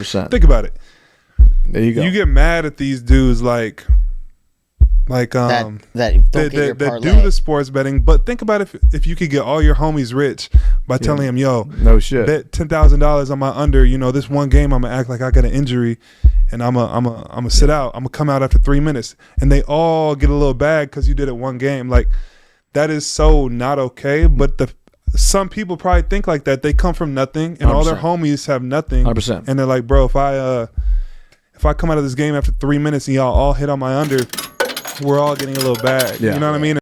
Think about it. There you go. You get mad at these dudes like that do the sports betting, but think about if you could get all your homies rich by telling them, yo, no shit, bet $10,000 on my under. You know, this one game I'm gonna act like I got an injury, and I'm gonna sit out. I'm gonna come out after 3 minutes, and they all get a little bag because you did it one game. Like, that is so not okay. But some people probably think like that. They come from nothing, and 100%. All their homies have nothing, 100%. And they're like, bro, if I come out of this game after 3 minutes and y'all all hit on my under, we're all getting a little bag. Yeah. You know what I mean?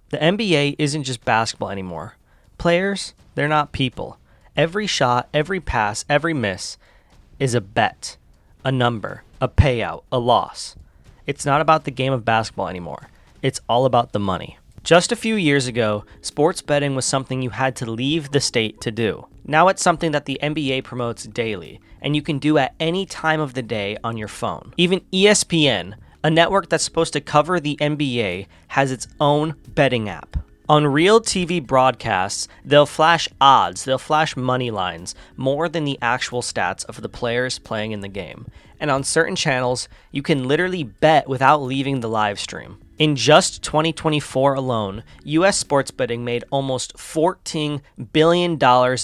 The NBA isn't just basketball anymore. Players, they're not people. Every shot, every pass, every miss is a bet, a number, a payout, a loss. It's not about the game of basketball anymore. It's all about the money. Just a few years ago, sports betting was something you had to leave the state to do. Now it's something that the NBA promotes daily, and you can do at any time of the day on your phone. Even ESPN, a network that's supposed to cover the NBA, has its own betting app. On real TV broadcasts, they'll flash odds, they'll flash money lines, more than the actual stats of the players playing in the game. And on certain channels, you can literally bet without leaving the live stream. In just 2024 alone, US sports betting made almost $14 billion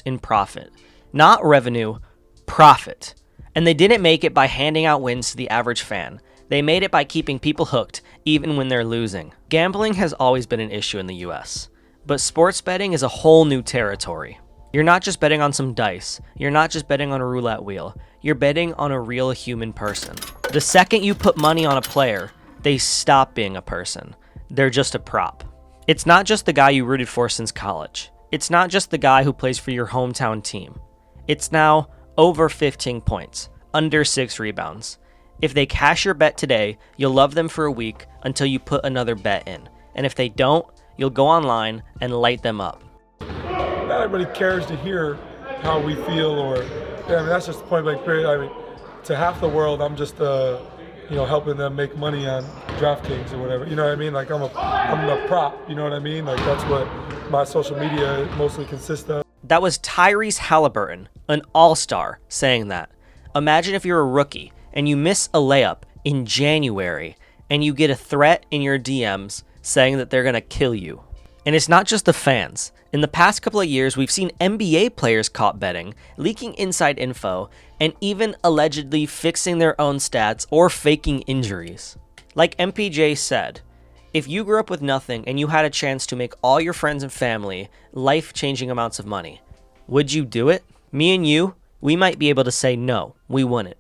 in profit. Not revenue, profit. And they didn't make it by handing out wins to the average fan. They made it by keeping people hooked, even when they're losing. Gambling has always been an issue in the US, but sports betting is a whole new territory. You're not just betting on some dice. You're not just betting on a roulette wheel. You're betting on a real human person. The second you put money on a player, they stop being a person. They're just a prop. It's not just the guy you rooted for since college. It's not just the guy who plays for your hometown team. It's now over 15 points, under 6 rebounds. If they cash your bet today, you'll love them for a week until you put another bet in. And if they don't, you'll go online and light them up. Not everybody cares to hear how we feel, or that's just the point blank period. To half the world, I'm just helping them make money on DraftKings or whatever. You know what I mean? Like, I'm a prop. You know what I mean? Like, that's what my social media mostly consists of. That was Tyrese Halliburton, an all-star, saying that. Imagine if you're a rookie and you miss a layup in January and you get a threat in your DMs saying that they're gonna kill you. And it's not just the fans. In the past couple of years, we've seen NBA players caught betting, leaking inside info, and even allegedly fixing their own stats or faking injuries. Like MPJ said, if you grew up with nothing and you had a chance to make all your friends and family life-changing amounts of money, would you do it? Me and you, we might be able to say no, we wouldn't.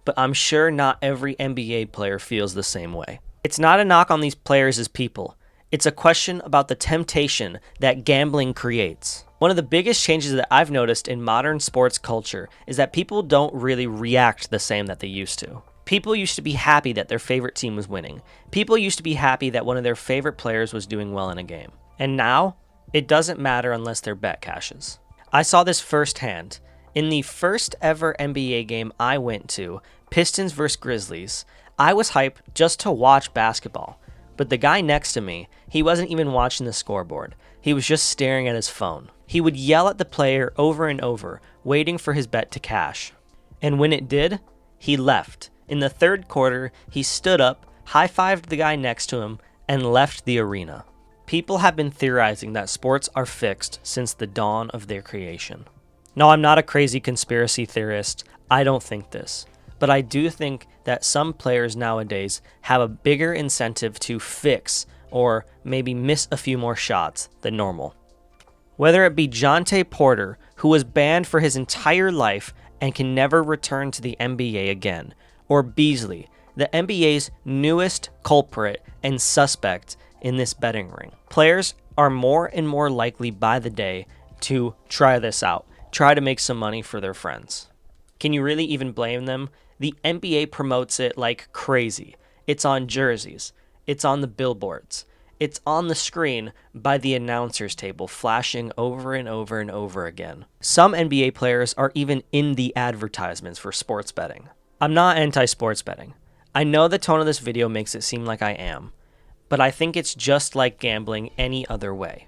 But I'm sure not every NBA player feels the same way. It's not a knock on these players as people. It's a question about the temptation that gambling creates. One of the biggest changes that I've noticed in modern sports culture is that people don't really react the same that they used to. People used to be happy that their favorite team was winning. People used to be happy that one of their favorite players was doing well in a game. And now, it doesn't matter unless their bet cashes. I saw this firsthand. In the first ever NBA game I went to, Pistons vs. Grizzlies, I was hyped just to watch basketball. But the guy next to me, he wasn't even watching the scoreboard. He was just staring at his phone. He would yell at the player over and over, waiting for his bet to cash. And when it did, he left. In the third quarter, he stood up, high-fived the guy next to him, and left the arena. People have been theorizing that sports are fixed since the dawn of their creation. No, I'm not a crazy conspiracy theorist. I don't think this. But I do think that some players nowadays have a bigger incentive to fix or maybe miss a few more shots than normal. Whether it be Jonte Porter, who was banned for his entire life and can never return to the NBA again, or Beasley, the NBA's newest culprit and suspect in this betting ring. Players are more and more likely by the day to try this out, try to make some money for their friends. Can you really even blame them? The NBA promotes it like crazy. It's on jerseys. It's on the billboards. It's on the screen by the announcer's table, flashing over and over and over again. Some NBA players are even in the advertisements for sports betting. I'm not anti-sports betting. I know the tone of this video makes it seem like I am, but but I think it's just like gambling any other way.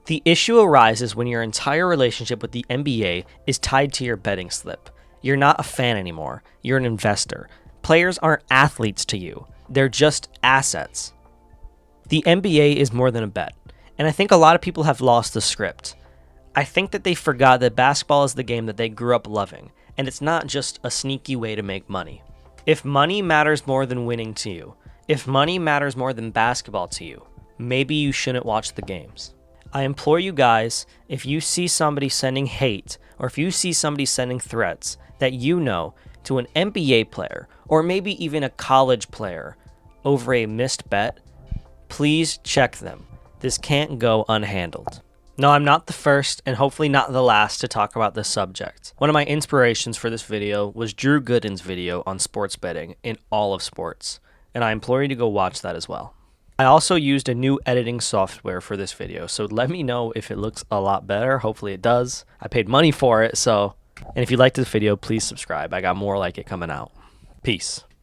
The issue arises when your entire relationship with the NBA is tied to your betting slip. You're not a fan anymore. You're an investor. Players aren't athletes to you. They're just assets. The NBA is more than a bet, and I think a lot of people have lost the script. I think that they forgot that basketball is the game that they grew up loving, and it's not just a sneaky way to make money. If money matters more than winning to you, if money matters more than basketball to you, maybe you shouldn't watch the games. I implore you guys, if you see somebody sending hate, or if you see somebody sending threats that you know to an NBA player, or maybe even a college player over a missed bet, please check them. This can't go unhandled. No, I'm not the first, and hopefully not the last, to talk about this subject. One of my inspirations for this video was Drew Gooden's video on sports betting in all of sports, and I implore you to go watch that as well. I also used a new editing software for this video, so let me know if it looks a lot better. Hopefully it does. I paid money for it, so... And if you liked this video, please subscribe. I got more like it coming out. Peace.